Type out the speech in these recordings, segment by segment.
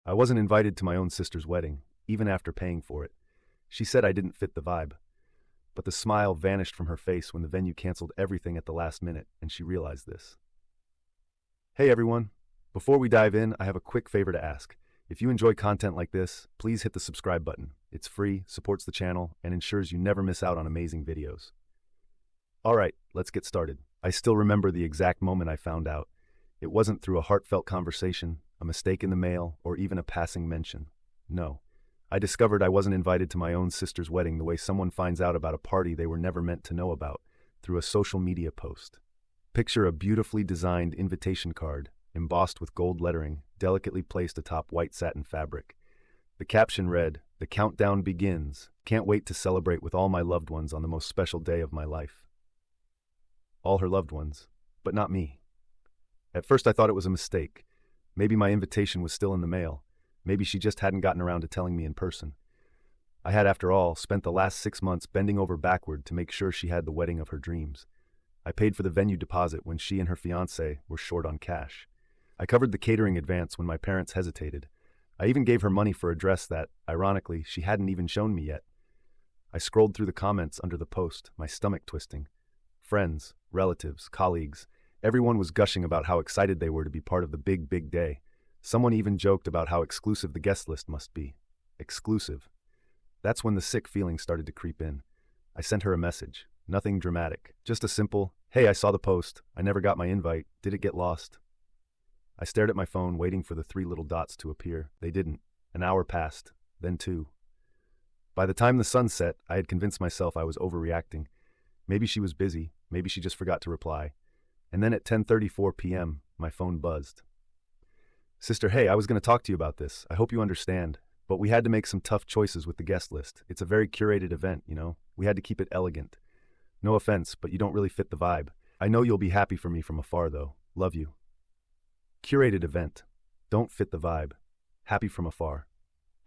I wasn't invited to my own sister's wedding, even after paying for it. She said I didn't fit the vibe. But the smile vanished from her face when the venue canceled everything at the last minute, and she realized this. Hey everyone! Before we dive in, I have a quick favor to ask. If you enjoy content like this, please hit the subscribe button. It's free, supports the channel, and ensures you never miss out on amazing videos. Alright, let's get started. I still remember the exact moment I found out. It wasn't through a heartfelt conversation, a mistake in the mail, or even a passing mention. No. I discovered I wasn't invited to my own sister's wedding the way someone finds out about a party they were never meant to know about, through a social media post. Picture a beautifully designed invitation card, embossed with gold lettering, delicately placed atop white satin fabric. The caption read, "The countdown begins. Can't wait to celebrate with all my loved ones on the most special day of my life." All her loved ones, but not me. At first I thought it was a mistake. Maybe my invitation was still in the mail. Maybe she just hadn't gotten around to telling me in person. I had, after all, spent the last 6 months bending over backward to make sure she had the wedding of her dreams. I paid for the venue deposit when she and her fiancé were short on cash. I covered the catering advance when my parents hesitated. I even gave her money for a dress that, ironically, she hadn't even shown me yet. I scrolled through the comments under the post, my stomach twisting. Friends, relatives, colleagues, everyone was gushing about how excited they were to be part of the big, big day. Someone even joked about how exclusive the guest list must be. Exclusive. That's when the sick feeling started to creep in. I sent her a message. Nothing dramatic. Just a simple, "Hey, I saw the post. I never got my invite. Did it get lost?" I stared at my phone, waiting for the 3 little dots to appear. They didn't. An hour passed. Then 2. By the time the sun set, I had convinced myself I was overreacting. Maybe she was busy. Maybe she just forgot to reply. And then at 10:34 p.m., my phone buzzed. "Sister, hey, I was going to talk to you about this. I hope you understand. But we had to make some tough choices with the guest list. It's a very curated event, you know. We had to keep it elegant. No offense, but you don't really fit the vibe. I know you'll be happy for me from afar, though. Love you." Curated event. Don't fit the vibe. Happy from afar.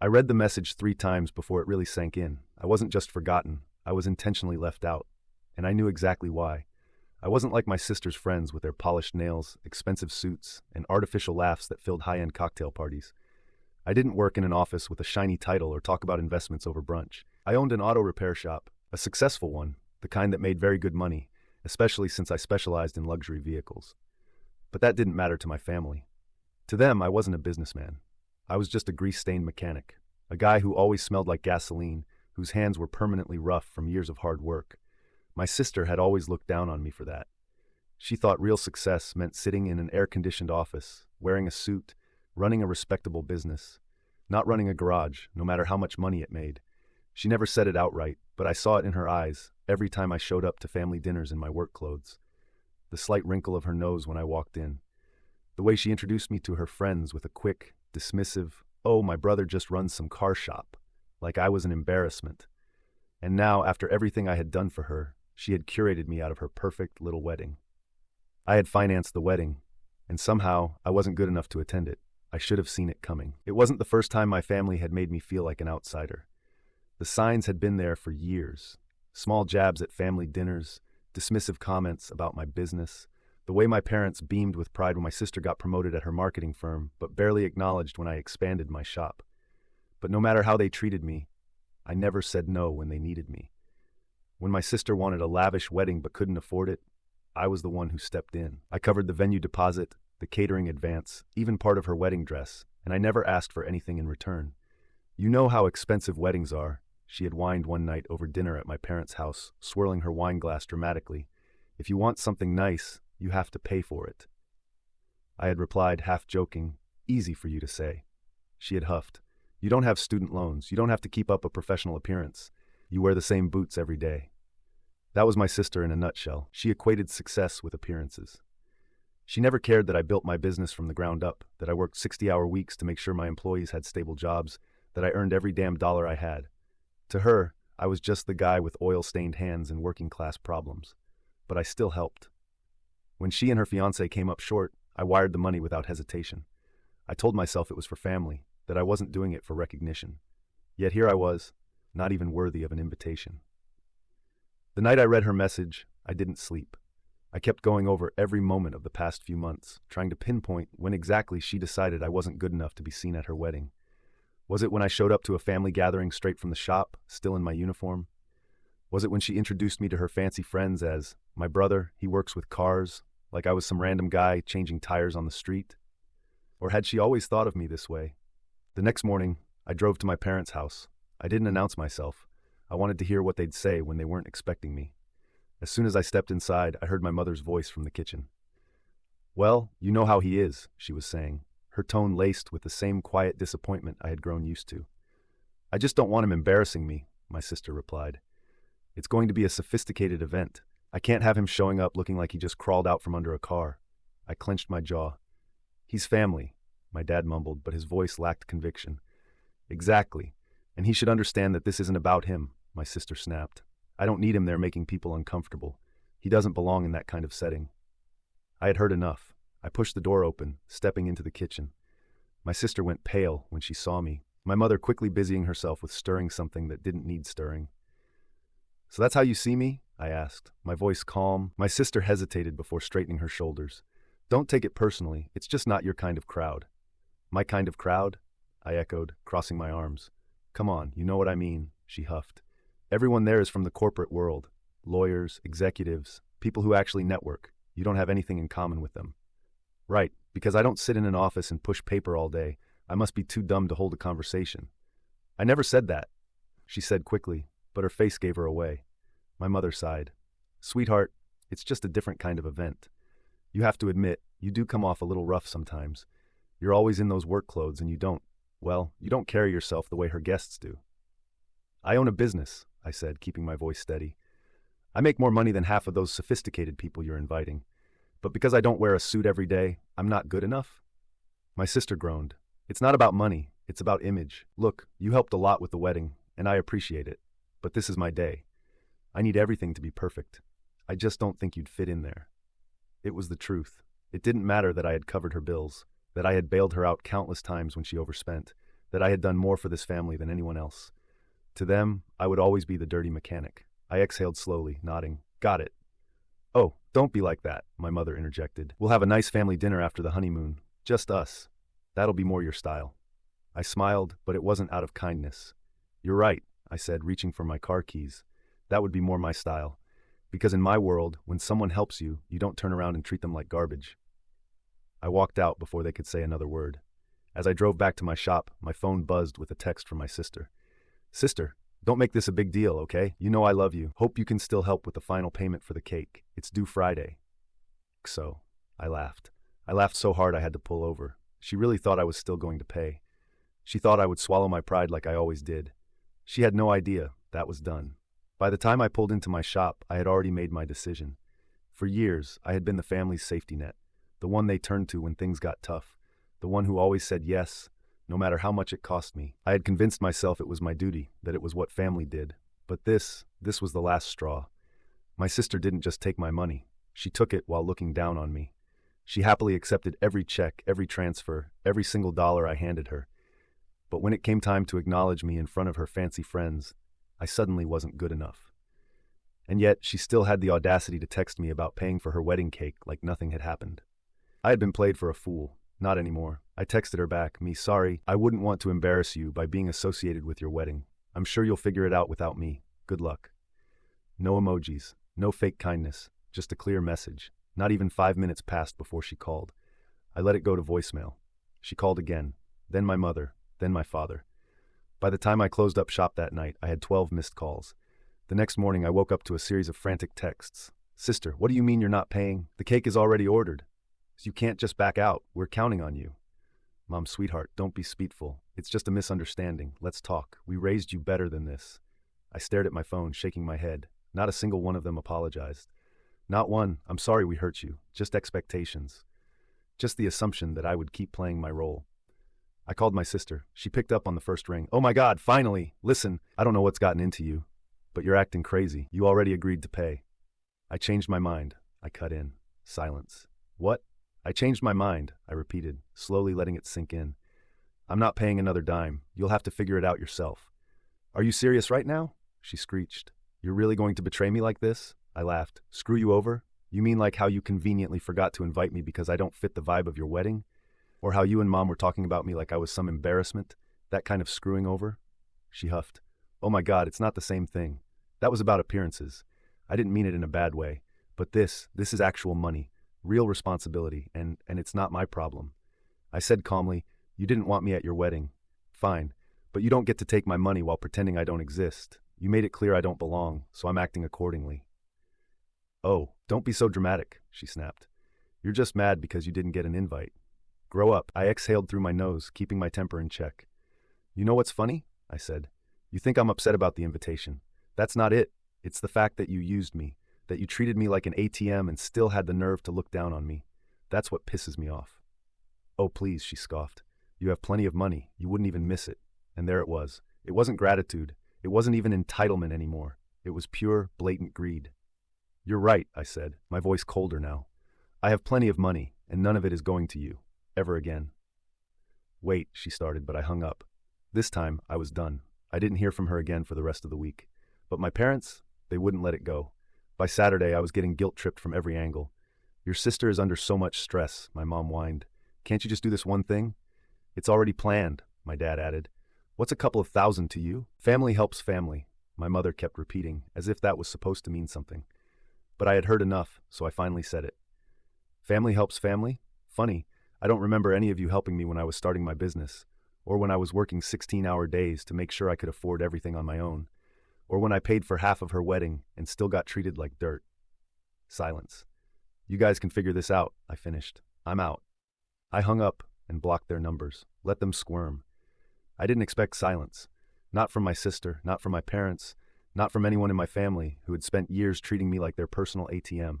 I read the message 3 times before it really sank in. I wasn't just forgotten. I was intentionally left out. And I knew exactly why. I wasn't like my sister's friends with their polished nails, expensive suits, and artificial laughs that filled high-end cocktail parties. I didn't work in an office with a shiny title or talk about investments over brunch. I owned an auto repair shop, a successful one, the kind that made very good money, especially since I specialized in luxury vehicles. But that didn't matter to my family. To them, I wasn't a businessman. I was just a grease-stained mechanic, a guy who always smelled like gasoline, whose hands were permanently rough from years of hard work. My sister had always looked down on me for that. She thought real success meant sitting in an air-conditioned office, wearing a suit, running a respectable business, not running a garage, no matter how much money it made. She never said it outright, but I saw it in her eyes every time I showed up to family dinners in my work clothes. The slight wrinkle of her nose when I walked in. The way she introduced me to her friends with a quick, dismissive, "Oh, my brother just runs some car shop," like I was an embarrassment. And now, after everything I had done for her, she had curated me out of her perfect little wedding. I had financed the wedding, and somehow I wasn't good enough to attend it. I should have seen it coming. It wasn't the first time my family had made me feel like an outsider. The signs had been there for years. Small jabs at family dinners, dismissive comments about my business, the way my parents beamed with pride when my sister got promoted at her marketing firm, but barely acknowledged when I expanded my shop. But no matter how they treated me, I never said no when they needed me. When my sister wanted a lavish wedding but couldn't afford it, I was the one who stepped in. I covered the venue deposit, the catering advance, even part of her wedding dress, and I never asked for anything in return. "You know how expensive weddings are," she had whined one night over dinner at my parents' house, swirling her wine glass dramatically. "If you want something nice, you have to pay for it." I had replied, half joking, "Easy for you to say." She had huffed, "You don't have student loans. You don't have to keep up a professional appearance. You wear the same boots every day." That was my sister in a nutshell. She equated success with appearances. She never cared that I built my business from the ground up, that I worked 60-hour weeks to make sure my employees had stable jobs, that I earned every damn dollar I had. To her, I was just the guy with oil-stained hands and working-class problems. But I still helped. When she and her fiancé came up short, I wired the money without hesitation. I told myself it was for family, that I wasn't doing it for recognition. Yet here I was, not even worthy of an invitation. The night I read her message, I didn't sleep. I kept going over every moment of the past few months, trying to pinpoint when exactly she decided I wasn't good enough to be seen at her wedding. Was it when I showed up to a family gathering straight from the shop, still in my uniform? Was it when she introduced me to her fancy friends as, my brother, he works with cars, like I was some random guy changing tires on the street? Or had she always thought of me this way? The next morning, I drove to my parents' house. I didn't announce myself. I wanted to hear what they'd say when they weren't expecting me. As soon as I stepped inside, I heard my mother's voice from the kitchen. "Well, you know how he is," she was saying, her tone laced with the same quiet disappointment I had grown used to. "I just don't want him embarrassing me," my sister replied. "It's going to be a sophisticated event. I can't have him showing up looking like he just crawled out from under a car." I clenched my jaw. "He's family," my dad mumbled, but his voice lacked conviction. "Exactly. And he should understand that this isn't about him," my sister snapped. "I don't need him there making people uncomfortable. He doesn't belong in that kind of setting." I had heard enough. I pushed the door open, stepping into the kitchen. My sister went pale when she saw me, my mother quickly busying herself with stirring something that didn't need stirring. "So that's how you see me?" I asked, my voice calm. My sister hesitated before straightening her shoulders. "Don't take it personally. It's just not your kind of crowd." "My kind of crowd?" I echoed, crossing my arms. "Come on, you know what I mean," she huffed. "Everyone there is from the corporate world. Lawyers, executives, people who actually network. You don't have anything in common with them." "Right, because I don't sit in an office and push paper all day. I must be too dumb to hold a conversation." "I never said that," she said quickly, but her face gave her away. My mother sighed. "Sweetheart, it's just a different kind of event. You have to admit, you do come off a little rough sometimes. You're always in those work clothes and you don't carry yourself the way her guests do." "I own a business," I said, keeping my voice steady. "I make more money than half of those sophisticated people you're inviting. But because I don't wear a suit every day, I'm not good enough?" My sister groaned. "It's not about money, it's about image. Look, you helped a lot with the wedding, and I appreciate it. But this is my day. I need everything to be perfect. I just don't think you'd fit in there." It was the truth. It didn't matter that I had covered her bills, that I had bailed her out countless times when she overspent, that I had done more for this family than anyone else. To them, I would always be the dirty mechanic. I exhaled slowly, nodding. "Got it." "Oh, don't be like that," my mother interjected. "We'll have a nice family dinner after the honeymoon. Just us. That'll be more your style." I smiled, but it wasn't out of kindness. "You're right," I said, reaching for my car keys. "That would be more my style. Because in my world, when someone helps you, you don't turn around and treat them like garbage." I walked out before they could say another word. As I drove back to my shop, my phone buzzed with a text from my sister. "Sister, don't make this a big deal, okay? You know I love you. Hope you can still help with the final payment for the cake. It's due Friday." So, I laughed. I laughed so hard I had to pull over. She really thought I was still going to pay. She thought I would swallow my pride like I always did. She had no idea that was done. By the time I pulled into my shop, I had already made my decision. For years, I had been the family's safety net, the one they turned to when things got tough, the one who always said yes, no matter how much it cost me. I had convinced myself it was my duty, that it was what family did. But this was the last straw. My sister didn't just take my money. She took it while looking down on me. She happily accepted every check, every transfer, every single dollar I handed her. But when it came time to acknowledge me in front of her fancy friends, I suddenly wasn't good enough. And yet, she still had the audacity to text me about paying for her wedding cake like nothing had happened. I had been played for a fool. Not anymore. I texted her back, "Sorry, I wouldn't want to embarrass you by being associated with your wedding. I'm sure you'll figure it out without me. Good luck." No emojis, no fake kindness, just a clear message. Not even 5 minutes passed before she called. I let it go to voicemail. She called again, then my mother, then my father. By the time I closed up shop that night, I had 12 missed calls. The next morning, I woke up to a series of frantic texts. "Sister, what do you mean you're not paying? The cake is already ordered. So you can't just back out. We're counting on you." "Mom, sweetheart, don't be spiteful. It's just a misunderstanding. Let's talk. We raised you better than this." I stared at my phone, shaking my head. Not a single one of them apologized. Not one, "I'm sorry we hurt you." Just expectations. Just the assumption that I would keep playing my role. I called my sister. She picked up on the first ring. "Oh my God, finally! Listen, I don't know what's gotten into you, but you're acting crazy. You already agreed to pay." "I changed my mind." I cut in. Silence. "What?" "I changed my mind," I repeated, slowly letting it sink in. "I'm not paying another dime. You'll have to figure it out yourself." "Are you serious right now?" she screeched. "You're really going to betray me like this?" I laughed. "Screw you over? You mean like how you conveniently forgot to invite me because I don't fit the vibe of your wedding? Or how you and Mom were talking about me like I was some embarrassment? That kind of screwing over? She huffed. Oh my God, it's not the same thing. That was about appearances. I didn't mean it in a bad way. But this is actual money, real responsibility, and it's not my problem. I said calmly, you didn't want me at your wedding. Fine, but you don't get to take my money while pretending I don't exist. You made it clear I don't belong, so I'm acting accordingly. Oh, don't be so dramatic, she snapped. You're just mad because you didn't get an invite. Grow up, I exhaled through my nose, keeping my temper in check. You know what's funny? I said. You think I'm upset about the invitation. That's not it. It's the fact that you used me, that you treated me like an ATM and still had the nerve to look down on me. That's what pisses me off. Oh, please, she scoffed. You have plenty of money. You wouldn't even miss it. And there it was. It wasn't gratitude. It wasn't even entitlement anymore. It was pure, blatant greed. You're right, I said, my voice colder now. I have plenty of money, and none of it is going to you. Ever again. Wait, she started, but I hung up. This time, I was done. I didn't hear from her again for the rest of the week. But my parents, they wouldn't let it go. By Saturday, I was getting guilt-tripped from every angle. Your sister is under so much stress, my mom whined. Can't you just do this one thing? It's already planned, my dad added. What's a couple of thousand to you? Family helps family, my mother kept repeating, as if that was supposed to mean something. But I had heard enough, so I finally said it. Family helps family? Funny, I don't remember any of you helping me when I was starting my business, or when I was working 16-hour days to make sure I could afford everything on my own, or when I paid for half of her wedding and still got treated like dirt. Silence. You guys can figure this out, I finished. I'm out. I hung up and blocked their numbers, let them squirm. I didn't expect silence. Not from my sister, not from my parents, not from anyone in my family who had spent years treating me like their personal ATM.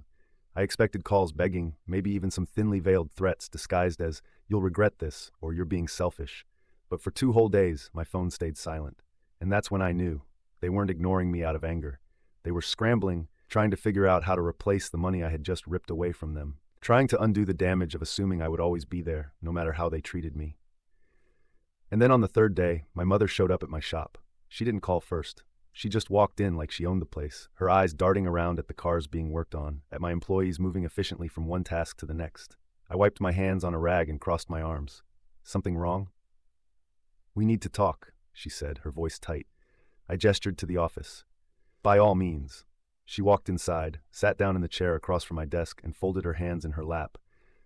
I expected calls begging, maybe even some thinly veiled threats disguised as, you'll regret this, or you're being selfish. But for 2 whole days, my phone stayed silent. And that's when I knew. They weren't ignoring me out of anger. They were scrambling, trying to figure out how to replace the money I had just ripped away from them, trying to undo the damage of assuming I would always be there, no matter how they treated me. And then on the 3rd day, my mother showed up at my shop. She didn't call first. She just walked in like she owned the place, her eyes darting around at the cars being worked on, at my employees moving efficiently from one task to the next. I wiped my hands on a rag and crossed my arms. Something wrong? We need to talk, she said, her voice tight. I gestured to the office. By all means. She walked inside, sat down in the chair across from my desk, and folded her hands in her lap.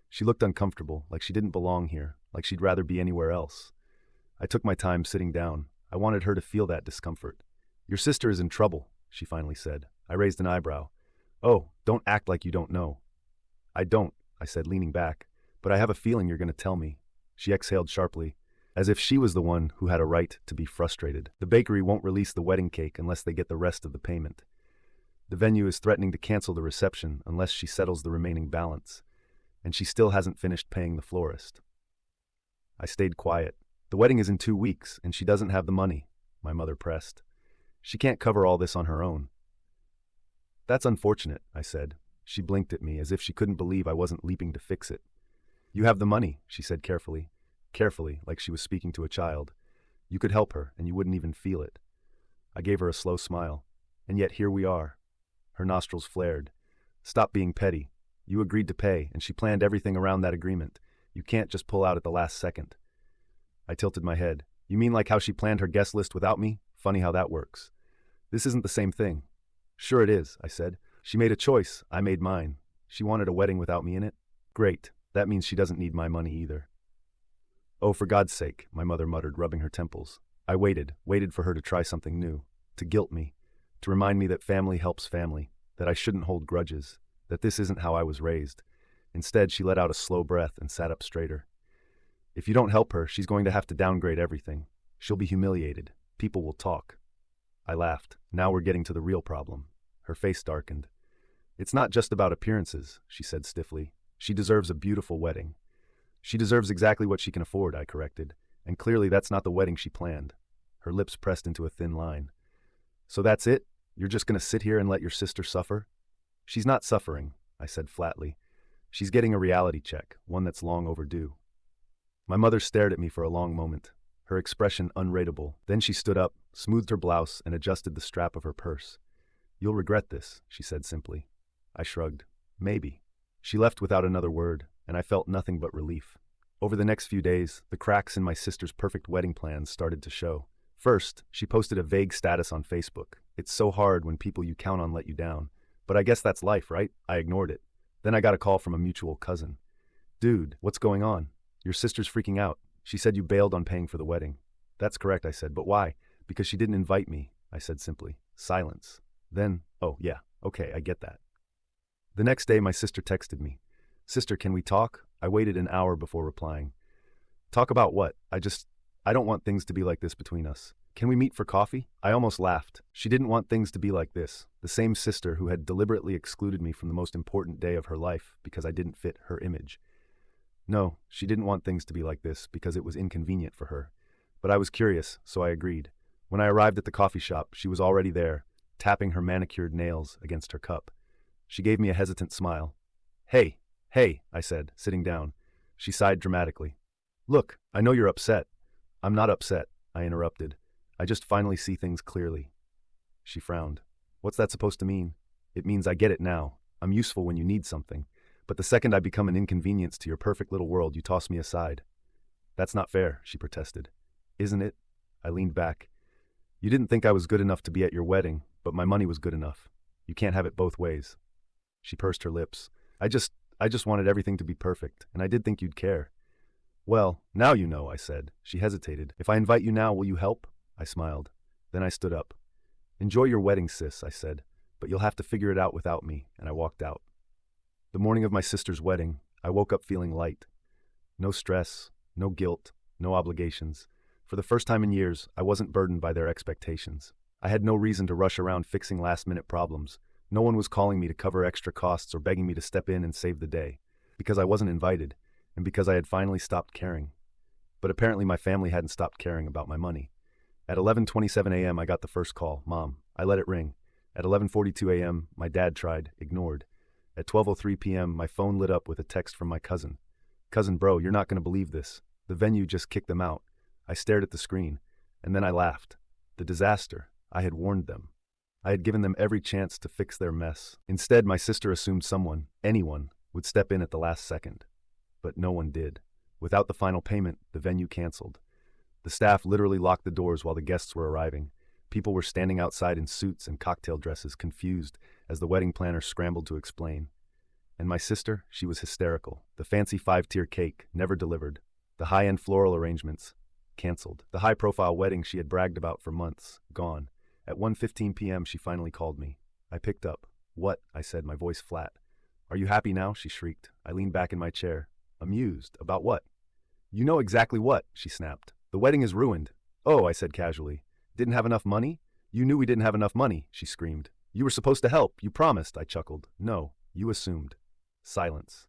She looked uncomfortable, like she didn't belong here, like she'd rather be anywhere else. I took my time sitting down. I wanted her to feel that discomfort. Your sister is in trouble, she finally said. I raised an eyebrow. Oh, don't act like you don't know. I don't, I said, leaning back, but I have a feeling you're going to tell me. She exhaled sharply, as if she was the one who had a right to be frustrated. The bakery won't release the wedding cake unless they get the rest of the payment. The venue is threatening to cancel the reception unless she settles the remaining balance, and she still hasn't finished paying the florist. I stayed quiet. The wedding is in 2 weeks, and she doesn't have the money, my mother pressed. She can't cover all this on her own. That's unfortunate, I said. She blinked at me as if she couldn't believe I wasn't leaping to fix it. You have the money, she said carefully, like she was speaking to a child. You could help her, and you wouldn't even feel it. I gave her a slow smile. And yet here we are. Her nostrils flared. Stop being petty. You agreed to pay, and she planned everything around that agreement. You can't just pull out at the last second. I tilted my head. You mean like how she planned her guest list without me? Funny how that works. This isn't the same thing. Sure it is, I said. She made a choice. I made mine. She wanted a wedding without me in it. Great. That means she doesn't need my money either. Oh, for God's sake, my mother muttered, rubbing her temples. I waited for her to try something new, to guilt me, to remind me that family helps family, that I shouldn't hold grudges, that this isn't how I was raised. Instead, she let out a slow breath and sat up straighter. If you don't help her, she's going to have to downgrade everything. She'll be humiliated. People will talk. I laughed. Now we're getting to the real problem. Her face darkened. It's not just about appearances, she said stiffly. She deserves a beautiful wedding. She deserves exactly what she can afford, I corrected. And clearly that's not the wedding she planned. Her lips pressed into a thin line. So that's it? You're just going to sit here and let your sister suffer? She's not suffering, I said flatly. She's getting a reality check, one that's long overdue. My mother stared at me for a long moment, her expression unreadable. Then she stood up, smoothed her blouse, and adjusted the strap of her purse. You'll regret this, she said simply. I shrugged. Maybe. She left without another word, and I felt nothing but relief. Over the next few days, the cracks in my sister's perfect wedding plans started to show. First, she posted a vague status on Facebook. It's so hard when people you count on let you down. But I guess that's life, right? I ignored it. Then I got a call from a mutual cousin. Dude, what's going on? Your sister's freaking out. She said you bailed on paying for the wedding. That's correct, I said. But why? Because she didn't invite me, I said simply. Silence. Then, oh yeah, okay, I get that. The next day, my sister texted me. Sister, can we talk? I waited an hour before replying. Talk about what? I don't want things to be like this between us. Can we meet for coffee? I almost laughed. She didn't want things to be like this. The same sister who had deliberately excluded me from the most important day of her life because I didn't fit her image. No, she didn't want things to be like this because it was inconvenient for her. But I was curious, so I agreed. When I arrived at the coffee shop, she was already there, tapping her manicured nails against her cup. She gave me a hesitant smile. Hey, I said, sitting down. She sighed dramatically. Look, I know you're upset. I'm not upset, I interrupted. I just finally see things clearly. She frowned. What's that supposed to mean? It means I get it now. I'm useful when you need something. But the second I become an inconvenience to your perfect little world, you toss me aside. That's not fair, she protested. Isn't it? I leaned back. You didn't think I was good enough to be at your wedding, but my money was good enough. You can't have it both ways. She pursed her lips. I just wanted everything to be perfect, and I did think you'd care. Well, now you know, I said. She hesitated. If I invite you now, will you help? I smiled. Then I stood up. Enjoy your wedding, sis, I said, but you'll have to figure it out without me, and I walked out. The morning of my sister's wedding, I woke up feeling light. No stress, no guilt, no obligations. For the first time in years, I wasn't burdened by their expectations. I had no reason to rush around fixing last-minute problems. No one was calling me to cover extra costs or begging me to step in and save the day, because I wasn't invited, and because I had finally stopped caring. But apparently my family hadn't stopped caring about my money. At 11:27 a.m., I got the first call, Mom. I let it ring. At 11:42 a.m., my dad tried, ignored. At 12:03 p.m., my phone lit up with a text from my cousin. Cousin, bro, you're not going to believe this. The venue just kicked them out. I stared at the screen, and then I laughed. The disaster. I had warned them. I had given them every chance to fix their mess. Instead, my sister assumed someone, anyone, would step in at the last second. But no one did. Without the final payment, the venue canceled. The staff literally locked the doors while the guests were arriving. People were standing outside in suits and cocktail dresses, confused, as the wedding planner scrambled to explain. And my sister, she was hysterical. The fancy 5-tier cake, never delivered. The high-end floral arrangements, canceled. The high-profile wedding she had bragged about for months, gone. At 1:15 p.m., she finally called me. I picked up. What? I said, my voice flat. Are you happy now? She shrieked. I leaned back in my chair. Amused. About what? You know exactly what, she snapped. The wedding is ruined. Oh, I said casually. Didn't have enough money? You knew we didn't have enough money, she screamed. You were supposed to help. You promised, I chuckled. No, you assumed. Silence.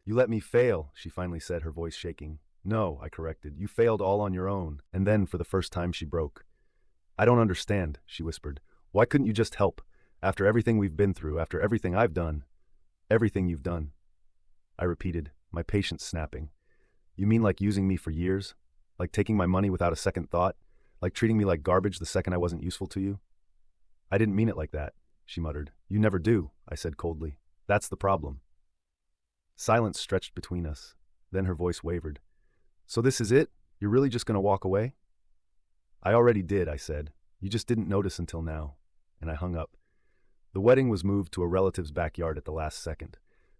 You let me fail, she finally said, her voice shaking. No, I corrected. You failed all on your own. And then, for the first time, she broke. I don't understand, she whispered. Why couldn't you just help? After everything we've been through, after everything I've done. Everything you've done. I repeated, my patience snapping. You mean like using me for years? Like taking my money without a second thought? Like treating me like garbage the second I wasn't useful to you? I didn't mean it like that, she muttered. You never do, I said coldly. That's the problem. Silence stretched between us. Then her voice wavered. So this is it? You're really just going to walk away? I already did, I said. You just didn't notice until now. And I hung up. The wedding was moved to a relative's backyard at the last second.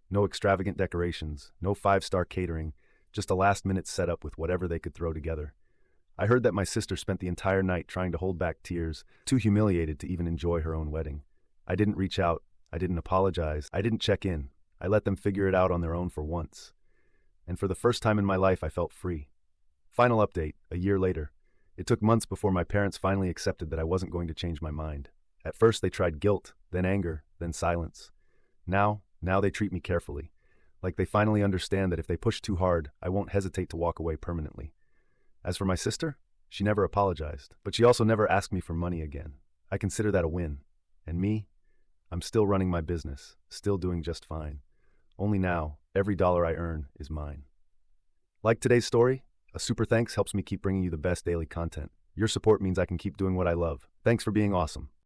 No extravagant decorations, no 5-star catering, just a last-minute setup with whatever they could throw together. I heard that my sister spent the entire night trying to hold back tears, too humiliated to even enjoy her own wedding. I didn't reach out. I didn't apologize. I didn't check in. I let them figure it out on their own for once. And for the first time in my life, I felt free. Final update, a year later. It took months before my parents finally accepted that I wasn't going to change my mind. At first, they tried guilt, then anger, then silence. Now they treat me carefully. Like they finally understand that if they push too hard, I won't hesitate to walk away permanently. As for my sister, she never apologized, but she also never asked me for money again. I consider that a win. And me? I'm still running my business, still doing just fine. Only now, every dollar I earn is mine. Like today's story? A super thanks helps me keep bringing you the best daily content. Your support means I can keep doing what I love. Thanks for being awesome.